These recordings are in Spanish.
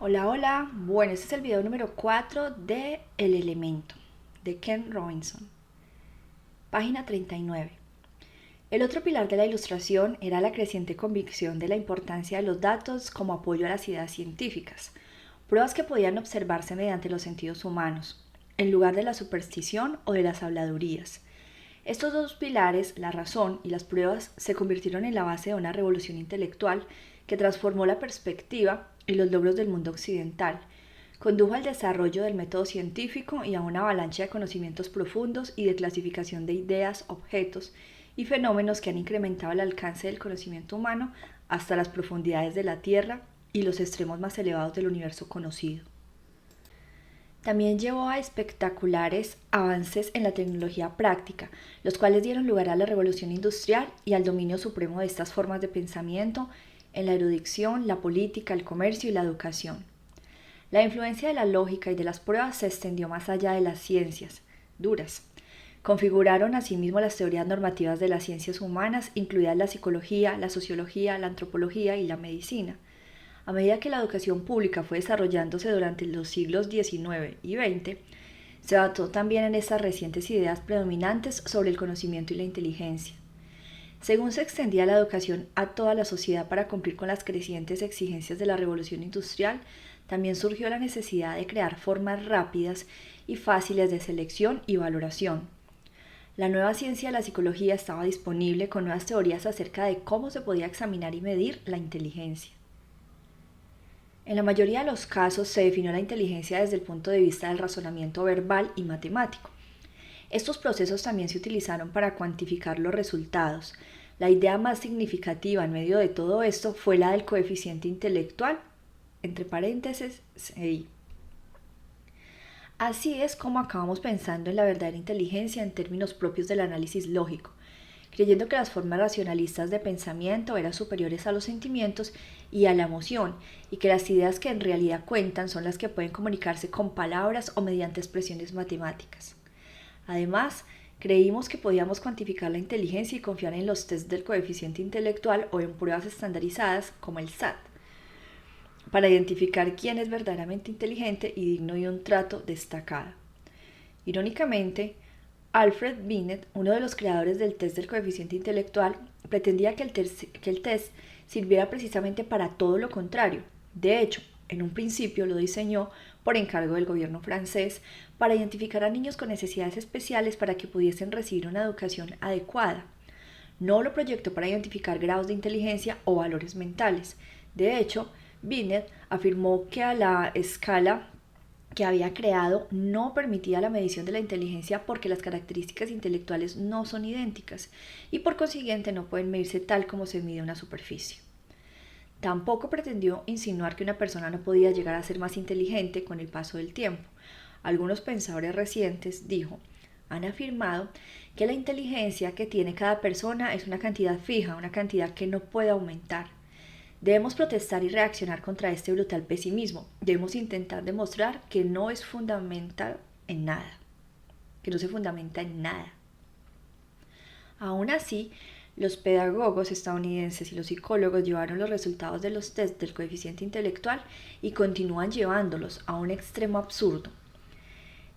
Hola, hola. Bueno, este es el video número 4 de El Elemento, de Ken Robinson. Página 39. El otro pilar de la ilustración era la creciente convicción de la importancia de los datos como apoyo a las ideas científicas, pruebas que podían observarse mediante los sentidos humanos, en lugar de la superstición o de las habladurías. Estos dos pilares, la razón y las pruebas, se convirtieron en la base de una revolución intelectual que transformó la perspectiva y los logros del mundo occidental, condujo al desarrollo del método científico y a una avalancha de conocimientos profundos y de clasificación de ideas, objetos y fenómenos que han incrementado el alcance del conocimiento humano hasta las profundidades de la Tierra y los extremos más elevados del universo conocido. También llevó a espectaculares avances en la tecnología práctica, los cuales dieron lugar a la revolución industrial y al dominio supremo de estas formas de pensamiento en la erudición, la política, el comercio y la educación. La influencia de la lógica y de las pruebas se extendió más allá de las ciencias duras. Configuraron asimismo las teorías normativas de las ciencias humanas, incluidas la psicología, la sociología, la antropología y la medicina. A medida que la educación pública fue desarrollándose durante los siglos XIX y XX, se basó también en estas recientes ideas predominantes sobre el conocimiento y la inteligencia. Según se extendía la educación a toda la sociedad para cumplir con las crecientes exigencias de la revolución industrial, también surgió la necesidad de crear formas rápidas y fáciles de selección y valoración. La nueva ciencia de la psicología estaba disponible con nuevas teorías acerca de cómo se podía examinar y medir la inteligencia. En la mayoría de los casos se definió la inteligencia desde el punto de vista del razonamiento verbal y matemático. Estos procesos también se utilizaron para cuantificar los resultados. La idea más significativa en medio de todo esto fue la del coeficiente intelectual, entre paréntesis, CI. Así es como acabamos pensando en la verdadera inteligencia en términos propios del análisis lógico, creyendo que las formas racionalistas de pensamiento eran superiores a los sentimientos y a la emoción, y que las ideas que en realidad cuentan son las que pueden comunicarse con palabras o mediante expresiones matemáticas. Además, creímos que podíamos cuantificar la inteligencia y confiar en los tests del coeficiente intelectual o en pruebas estandarizadas como el SAT, para identificar quién es verdaderamente inteligente y digno de un trato destacado. Irónicamente, Alfred Binet, uno de los creadores del test del coeficiente intelectual, pretendía que el test sirviera precisamente para todo lo contrario. De hecho, en un principio lo diseñó por encargo del gobierno francés para identificar a niños con necesidades especiales para que pudiesen recibir una educación adecuada. No lo proyectó para identificar grados de inteligencia o valores mentales. De hecho, Binet afirmó que a la escala que había creado no permitía la medición de la inteligencia porque las características intelectuales no son idénticas y por consiguiente no pueden medirse tal como se mide una superficie. Tampoco pretendió insinuar que una persona no podía llegar a ser más inteligente con el paso del tiempo. Algunos pensadores recientes, dijo, han afirmado que la inteligencia que tiene cada persona es una cantidad fija, una cantidad que no puede aumentar. Debemos protestar y reaccionar contra este brutal pesimismo. Debemos intentar demostrar que no es fundamental en nada, que no se fundamenta en nada. Aún así, los pedagogos estadounidenses y los psicólogos llevaron los resultados de los tests del coeficiente intelectual y continúan llevándolos a un extremo absurdo.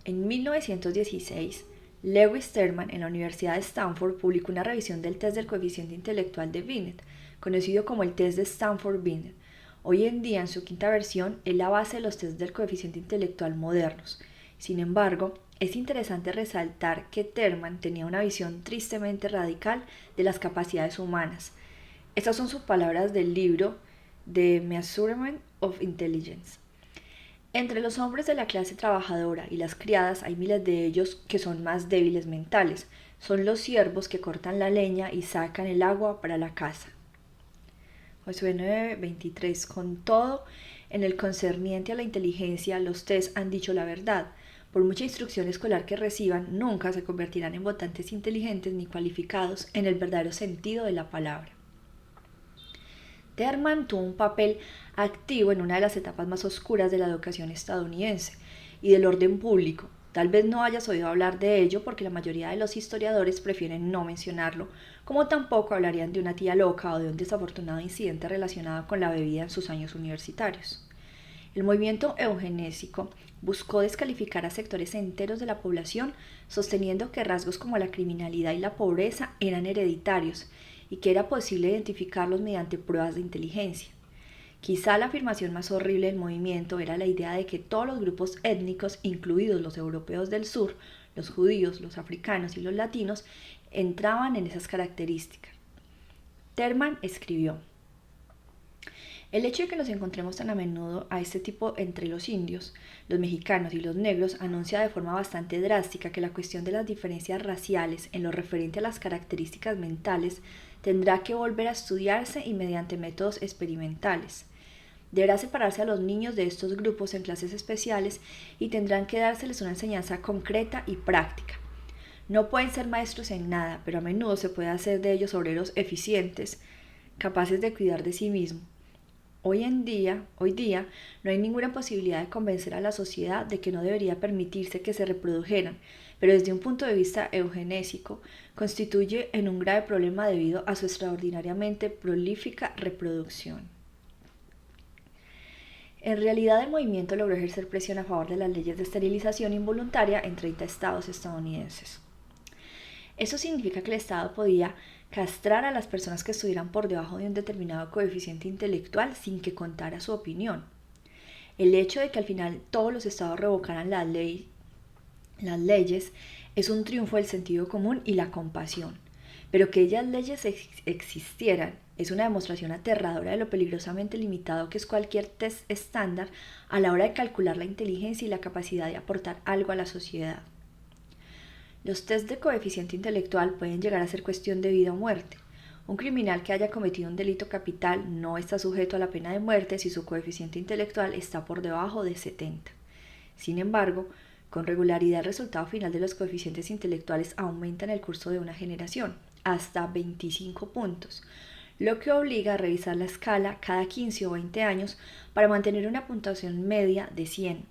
En 1916, Lewis Terman en la Universidad de Stanford publicó una revisión del test del coeficiente intelectual de Binet, conocido como el test de Stanford-Binet. Hoy en día, en su quinta versión, es la base de los tests del coeficiente intelectual modernos. Sin embargo, es interesante resaltar que Terman tenía una visión tristemente radical de las capacidades humanas. Estas son sus palabras del libro The Measurement of Intelligence. Entre los hombres de la clase trabajadora y las criadas hay miles de ellos que son más débiles mentales. Son los siervos que cortan la leña y sacan el agua para la casa. Josué 9:23. Con todo, en el concerniente a la inteligencia, los test han dicho la verdad. Por mucha instrucción escolar que reciban, nunca se convertirán en votantes inteligentes ni cualificados en el verdadero sentido de la palabra. Terman tuvo un papel activo en una de las etapas más oscuras de la educación estadounidense y del orden público. Tal vez no hayas oído hablar de ello porque la mayoría de los historiadores prefieren no mencionarlo, como tampoco hablarían de una tía loca o de un desafortunado incidente relacionado con la bebida en sus años universitarios. El movimiento eugenésico buscó descalificar a sectores enteros de la población, sosteniendo que rasgos como la criminalidad y la pobreza eran hereditarios y que era posible identificarlos mediante pruebas de inteligencia. Quizá la afirmación más horrible del movimiento era la idea de que todos los grupos étnicos, incluidos los europeos del sur, los judíos, los africanos y los latinos, entraban en esas características. Terman escribió: el hecho de que nos encontremos tan a menudo a este tipo entre los indios, los mexicanos y los negros anuncia de forma bastante drástica que la cuestión de las diferencias raciales en lo referente a las características mentales tendrá que volver a estudiarse y mediante métodos experimentales. Deberá separarse a los niños de estos grupos en clases especiales y tendrán que dárseles una enseñanza concreta y práctica. No pueden ser maestros en nada, pero a menudo se puede hacer de ellos obreros eficientes, capaces de cuidar de sí mismos. Hoy día, no hay ninguna posibilidad de convencer a la sociedad de que no debería permitirse que se reprodujeran, pero desde un punto de vista eugenésico, constituye en un grave problema debido a su extraordinariamente prolífica reproducción. En realidad, el movimiento logró ejercer presión a favor de las leyes de esterilización involuntaria en 30 estados estadounidenses. Eso significa que el Estado podía castrar a las personas que estuvieran por debajo de un determinado coeficiente intelectual sin que contara su opinión. El hecho de que al final todos los estados revocaran las leyes es un triunfo del sentido común y la compasión, pero que ellas leyes existieran es una demostración aterradora de lo peligrosamente limitado que es cualquier test estándar a la hora de calcular la inteligencia y la capacidad de aportar algo a la sociedad. Los test de coeficiente intelectual pueden llegar a ser cuestión de vida o muerte. Un criminal que haya cometido un delito capital no está sujeto a la pena de muerte si su coeficiente intelectual está por debajo de 70. Sin embargo, con regularidad el resultado final de los coeficientes intelectuales aumenta en el curso de una generación, hasta 25 puntos, lo que obliga a revisar la escala cada 15 o 20 años para mantener una puntuación media de 100.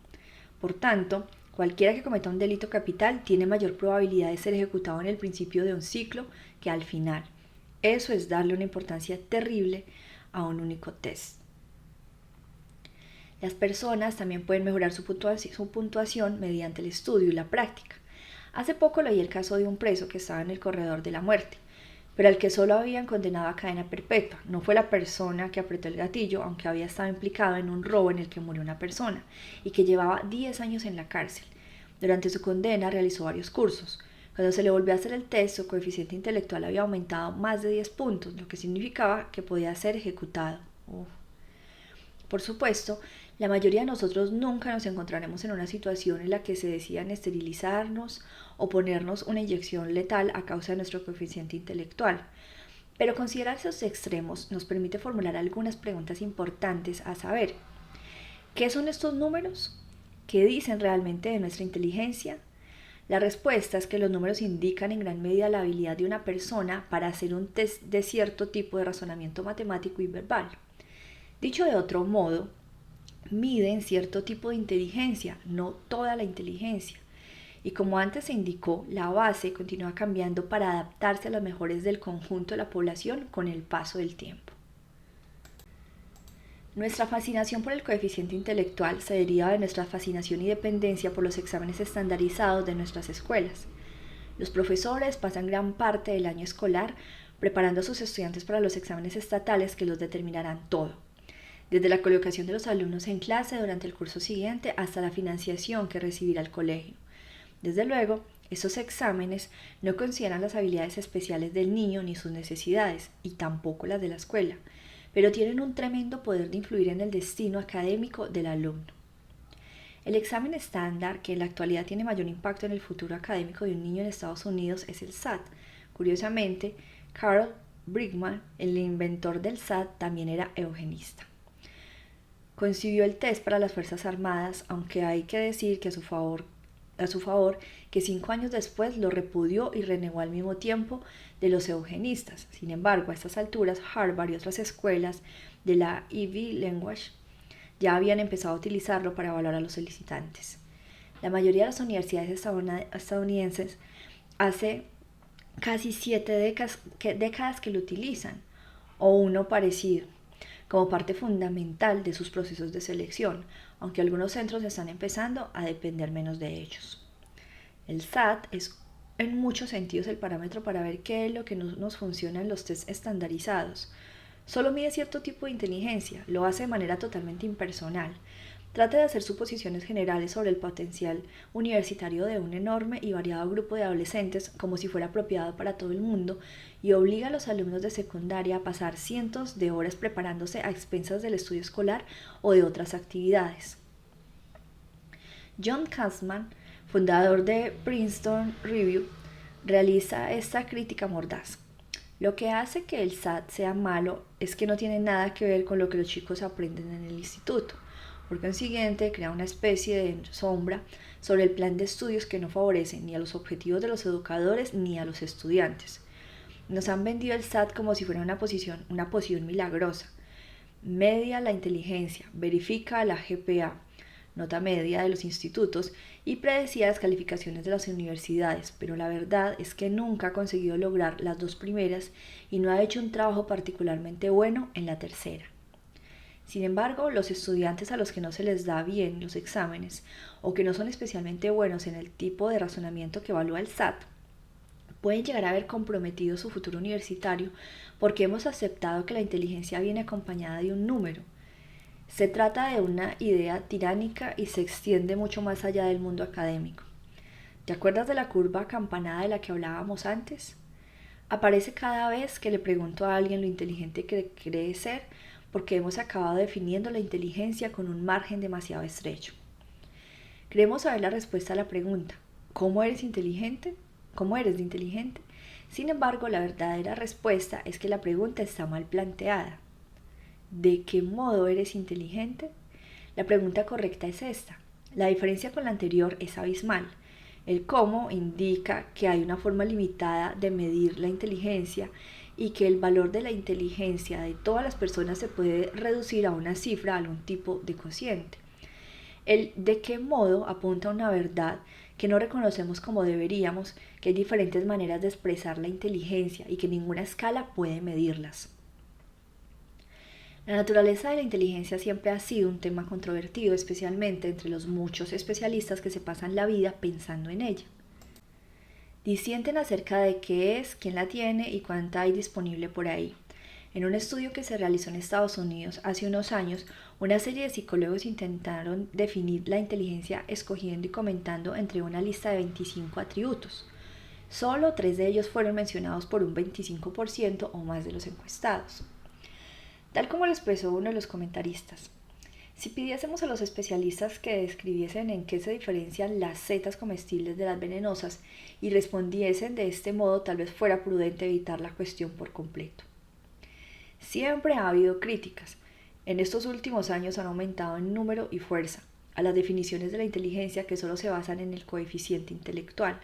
Por tanto, cualquiera que cometa un delito capital tiene mayor probabilidad de ser ejecutado en el principio de un ciclo que al final. Eso es darle una importancia terrible a un único test. Las personas también pueden mejorar su puntuación mediante el estudio y la práctica. Hace poco leí el caso de un preso que estaba en el corredor de la muerte, pero al que solo habían condenado a cadena perpetua. No fue la persona que apretó el gatillo, aunque había estado implicado en un robo en el que murió una persona y que llevaba 10 años en la cárcel. Durante su condena realizó varios cursos. Cuando se le volvió a hacer el test, su coeficiente intelectual había aumentado más de 10 puntos, lo que significaba que podía ser ejecutado. Por supuesto, la mayoría de nosotros nunca nos encontraremos en una situación en la que se decidan esterilizarnos o ponernos una inyección letal a causa de nuestro coeficiente intelectual. Pero considerar esos extremos nos permite formular algunas preguntas importantes a saber: ¿qué son estos números? ¿Qué dicen realmente de nuestra inteligencia? La respuesta es que los números indican en gran medida la habilidad de una persona para hacer un test de cierto tipo de razonamiento matemático y verbal. Dicho de otro modo, miden cierto tipo de inteligencia, no toda la inteligencia. Y como antes se indicó, la base continúa cambiando para adaptarse a las mejores del conjunto de la población con el paso del tiempo. Nuestra fascinación por el coeficiente intelectual se deriva de nuestra fascinación y dependencia por los exámenes estandarizados de nuestras escuelas. Los profesores pasan gran parte del año escolar preparando a sus estudiantes para los exámenes estatales que los determinarán todo, desde la colocación de los alumnos en clase durante el curso siguiente hasta la financiación que recibirá el colegio. Desde luego, estos exámenes no consideran las habilidades especiales del niño ni sus necesidades, y tampoco las de la escuela, pero tienen un tremendo poder de influir en el destino académico del alumno. El examen estándar que en la actualidad tiene mayor impacto en el futuro académico de un niño en Estados Unidos es el SAT. Curiosamente, Carl Brigham, el inventor del SAT, también era eugenista. Concibió el test para las Fuerzas Armadas, aunque hay que decir que a su favor que 5 años después lo repudió y renegó al mismo tiempo de los eugenistas. Sin embargo, a estas alturas, Harvard y otras escuelas de la Ivy League ya habían empezado a utilizarlo para evaluar a los solicitantes. La mayoría de las universidades estadounidenses hace casi 7 décadas que lo utilizan, o uno parecido. como parte fundamental de sus procesos de selección, aunque algunos centros están empezando a depender menos de ellos. El SAT es en muchos sentidos el parámetro para ver qué es lo que no nos funciona en los test estandarizados. Solo mide cierto tipo de inteligencia, lo hace de manera totalmente impersonal. Trata de hacer suposiciones generales sobre el potencial universitario de un enorme y variado grupo de adolescentes como si fuera apropiado para todo el mundo y obliga a los alumnos de secundaria a pasar cientos de horas preparándose a expensas del estudio escolar o de otras actividades. John Kasman, fundador de Princeton Review, realiza esta crítica mordaz. Lo que hace que el SAT sea malo es que no tiene nada que ver con lo que los chicos aprenden en el instituto. Por consiguiente, crea una especie de sombra sobre el plan de estudios que no favorece ni a los objetivos de los educadores ni a los estudiantes. Nos han vendido el SAT como si fuera una poción milagrosa. Media la inteligencia, verifica la GPA, nota media de los institutos, y predecía las calificaciones de las universidades, pero la verdad es que nunca ha conseguido lograr las dos primeras y no ha hecho un trabajo particularmente bueno en la tercera. Sin embargo, los estudiantes a los que no se les da bien los exámenes o que no son especialmente buenos en el tipo de razonamiento que evalúa el SAT, pueden llegar a ver comprometido su futuro universitario porque hemos aceptado que la inteligencia viene acompañada de un número. Se trata de una idea tiránica y se extiende mucho más allá del mundo académico. ¿Te acuerdas de la curva acampanada de la que hablábamos antes? Aparece cada vez que le pregunto a alguien lo inteligente que cree ser, porque hemos acabado definiendo la inteligencia con un margen demasiado estrecho. Creemos saber la respuesta a la pregunta, ¿cómo eres inteligente? ¿Cómo eres de inteligente? Sin embargo, la verdadera respuesta es que la pregunta está mal planteada. ¿De qué modo eres inteligente? La pregunta correcta es esta. La diferencia con la anterior es abismal. El cómo indica que hay una forma limitada de medir la inteligencia y que el valor de la inteligencia de todas las personas se puede reducir a una cifra, a algún tipo de cociente. El de qué modo apunta a una verdad que no reconocemos como deberíamos, que hay diferentes maneras de expresar la inteligencia y que ninguna escala puede medirlas. La naturaleza de la inteligencia siempre ha sido un tema controvertido, especialmente entre los muchos especialistas que se pasan la vida pensando en ella. Disienten acerca de qué es, quién la tiene y cuánta hay disponible por ahí. En un estudio que se realizó en Estados Unidos hace unos años, una serie de psicólogos intentaron definir la inteligencia escogiendo y comentando entre una lista de 25 atributos. Solo 3 de ellos fueron mencionados por un 25% o más de los encuestados. Tal como lo expresó uno de los comentaristas, si pidiésemos a los especialistas que describiesen en qué se diferencian las setas comestibles de las venenosas y respondiesen de este modo, tal vez fuera prudente evitar la cuestión por completo. Siempre ha habido críticas. En estos últimos años han aumentado en número y fuerza a las definiciones de la inteligencia que solo se basan en el coeficiente intelectual.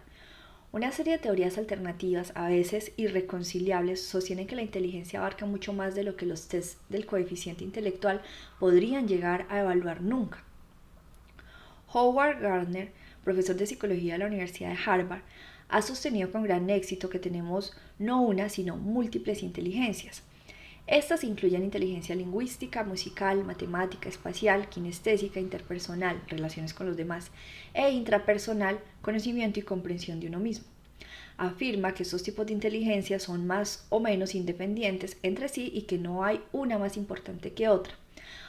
Una serie de teorías alternativas, a veces irreconciliables, sostienen que la inteligencia abarca mucho más de lo que los tests del coeficiente intelectual podrían llegar a evaluar nunca. Howard Gardner, profesor de psicología de la Universidad de Harvard, ha sostenido con gran éxito que tenemos no una, sino múltiples inteligencias. Estas incluyen inteligencia lingüística, musical, matemática, espacial, kinestésica, interpersonal, relaciones con los demás, e intrapersonal, conocimiento y comprensión de uno mismo. Afirma que estos tipos de inteligencia son más o menos independientes entre sí y que no hay una más importante que otra,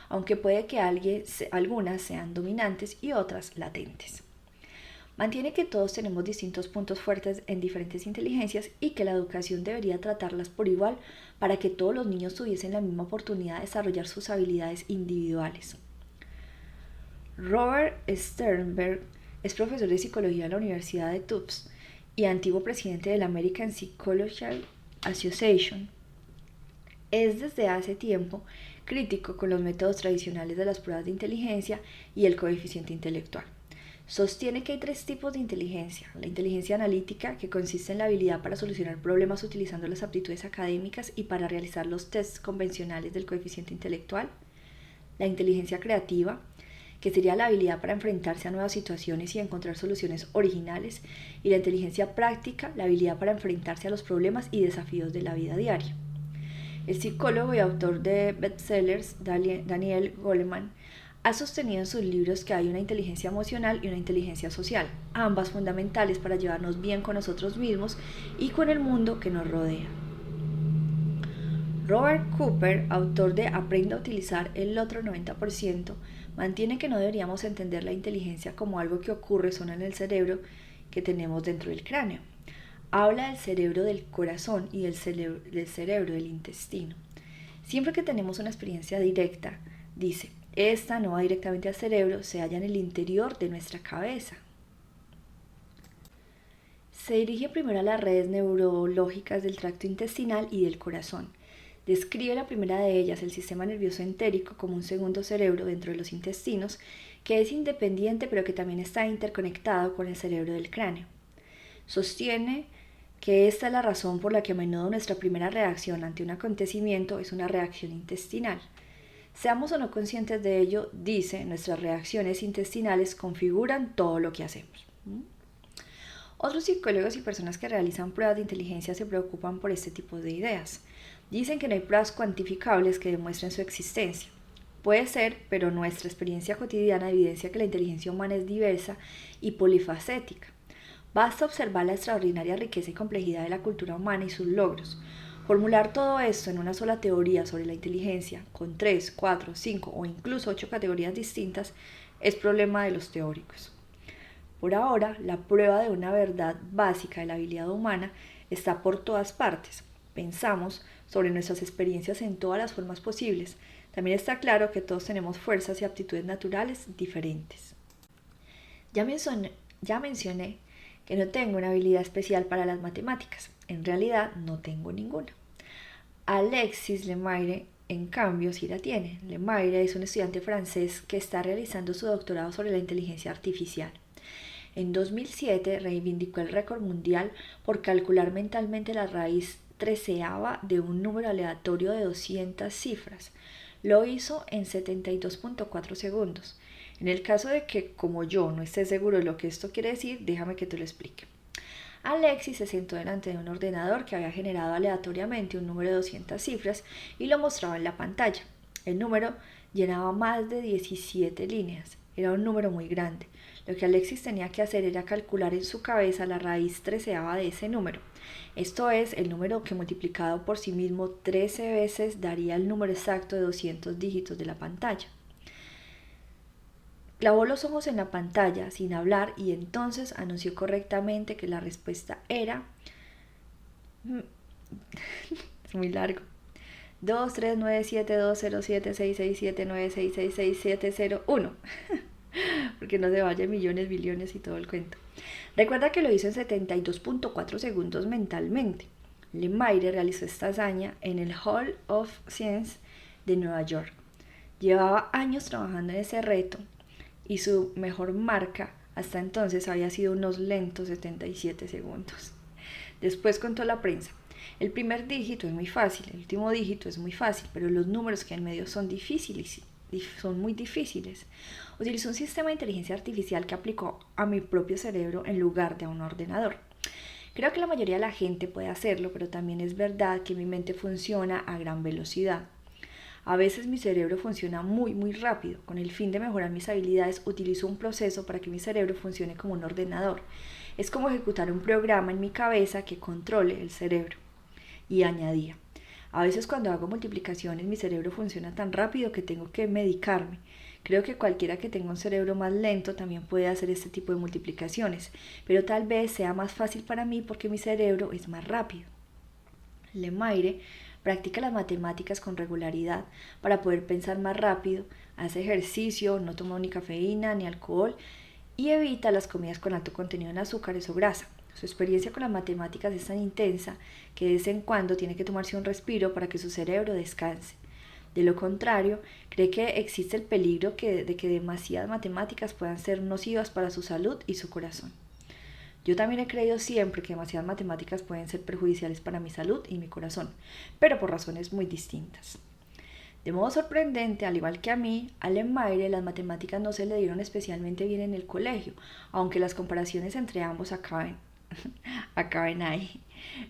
aunque puede que algunas sean dominantes y otras latentes. Mantiene que todos tenemos distintos puntos fuertes en diferentes inteligencias y que la educación debería tratarlas por igual para que todos los niños tuviesen la misma oportunidad de desarrollar sus habilidades individuales. Robert Sternberg es profesor de psicología en la Universidad de Tufts y antiguo presidente de la American Psychological Association. Es desde hace tiempo crítico con los métodos tradicionales de las pruebas de inteligencia y el coeficiente intelectual. Sostiene que hay 3 tipos de inteligencia: la inteligencia analítica, que consiste en la habilidad para solucionar problemas utilizando las aptitudes académicas y para realizar los tests convencionales del coeficiente intelectual; la inteligencia creativa, que sería la habilidad para enfrentarse a nuevas situaciones y encontrar soluciones originales; y la inteligencia práctica, la habilidad para enfrentarse a los problemas y desafíos de la vida diaria. El psicólogo y autor de bestsellers Daniel Goleman ha sostenido en sus libros que hay una inteligencia emocional y una inteligencia social, ambas fundamentales para llevarnos bien con nosotros mismos y con el mundo que nos rodea. Robert Cooper, autor de Aprenda a utilizar el otro 90%, mantiene que no deberíamos entender la inteligencia como algo que ocurre solo en el cerebro que tenemos dentro del cráneo. Habla del cerebro del corazón y del cerebro del intestino. Siempre que tenemos una experiencia directa, dice, esta no va directamente al cerebro, se halla en el interior de nuestra cabeza. Se dirige primero a las redes neurológicas del tracto intestinal y del corazón. Describe la primera de ellas, el sistema nervioso entérico, como un segundo cerebro dentro de los intestinos, que es independiente pero que también está interconectado con el cerebro del cráneo. Sostiene que esta es la razón por la que a menudo nuestra primera reacción ante un acontecimiento es una reacción intestinal. Seamos o no conscientes de ello, dice, nuestras reacciones intestinales configuran todo lo que hacemos. Otros psicólogos y personas que realizan pruebas de inteligencia se preocupan por este tipo de ideas. Dicen que no hay pruebas cuantificables que demuestren su existencia. Puede ser, pero nuestra experiencia cotidiana evidencia que la inteligencia humana es diversa y polifacética. Basta observar la extraordinaria riqueza y complejidad de la cultura humana y sus logros. Formular todo esto en una sola teoría sobre la inteligencia, con 3, 4, 5 o incluso 8 categorías distintas, es problema de los teóricos. Por ahora, la prueba de una verdad básica de la habilidad humana está por todas partes. Pensamos sobre nuestras experiencias en todas las formas posibles. También está claro que todos tenemos fuerzas y aptitudes naturales diferentes. Ya mencioné que no tengo una habilidad especial para las matemáticas. En realidad, no tengo ninguna. Alexis Lemaire, en cambio, sí la tiene. Lemaire es un estudiante francés que está realizando su doctorado sobre la inteligencia artificial. En 2007 reivindicó el récord mundial por calcular mentalmente la raíz treceava de un número aleatorio de 200 cifras. Lo hizo en 72.4 segundos. En el caso de que, como yo, no esté seguro de lo que esto quiere decir, déjame que te lo explique. Alexis se sentó delante de un ordenador que había generado aleatoriamente un número de 200 cifras y lo mostraba en la pantalla. El número llenaba más de 17 líneas. Era un número muy grande. Lo que Alexis tenía que hacer era calcular en su cabeza la raíz treceava de ese número. Esto es, el número que multiplicado por sí mismo 13 veces daría el número exacto de 200 dígitos de la pantalla. Clavó los ojos en la pantalla sin hablar y entonces anunció correctamente que la respuesta era... es muy largo. 23972076679666701 porque no se vaya millones, billones y todo el cuento. Recuerda que lo hizo en 72.4 segundos mentalmente. Lemaire realizó esta hazaña en el Hall of Science de Nueva York. Llevaba años trabajando en ese reto y su mejor marca hasta entonces había sido unos lentos 77 segundos. Después contó a la prensa: el primer dígito es muy fácil, el último dígito es muy fácil, pero los números que hay en medio son muy difíciles. Utilizó un sistema de inteligencia artificial que aplicó a mi propio cerebro en lugar de a un ordenador. Creo que la mayoría de la gente puede hacerlo, pero también es verdad que mi mente funciona a gran velocidad. A veces mi cerebro funciona muy rápido. Con el fin de mejorar mis habilidades, utilizo un proceso para que mi cerebro funcione como un ordenador. Es como ejecutar un programa en mi cabeza que controle el cerebro. Y añadía: a veces cuando hago multiplicaciones mi cerebro funciona tan rápido que tengo que medicarme. Creo que cualquiera que tenga un cerebro más lento también puede hacer este tipo de multiplicaciones, pero tal vez sea más fácil para mí porque mi cerebro es más rápido. Lemaire practica las matemáticas con regularidad para poder pensar más rápido, hace ejercicio, no toma ni cafeína ni alcohol y evita las comidas con alto contenido en azúcares o grasa. Su experiencia con las matemáticas es tan intensa que de vez en cuando tiene que tomarse un respiro para que su cerebro descanse. De lo contrario, cree que existe el peligro de que demasiadas matemáticas puedan ser nocivas para su salud y su corazón. Yo también he creído siempre que demasiadas matemáticas pueden ser perjudiciales para mi salud y mi corazón, pero por razones muy distintas. De modo sorprendente, al igual que a mí, a Lemaire las matemáticas no se le dieron especialmente bien en el colegio, aunque las comparaciones entre ambos acaben ahí.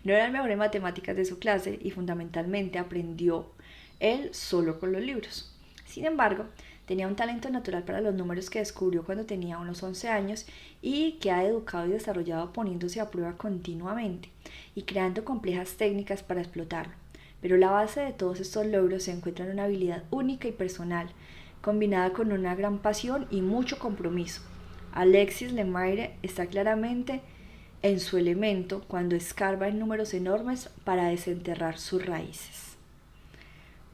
No era el mejor en matemáticas de su clase y fundamentalmente aprendió él solo con los libros. Sin embargo, tenía un talento natural para los números que descubrió cuando tenía unos 11 años y que ha educado y desarrollado poniéndose a prueba continuamente y creando complejas técnicas para explotarlo. Pero la base de todos estos logros se encuentra en una habilidad única y personal, combinada con una gran pasión y mucho compromiso. Alexis Lemaire está claramente en su elemento cuando escarba en números enormes para desenterrar sus raíces.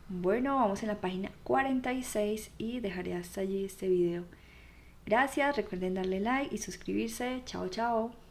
Bueno, vamos en la página 46 y dejaré hasta allí este video. Gracias, recuerden darle like y suscribirse. Chao, chao.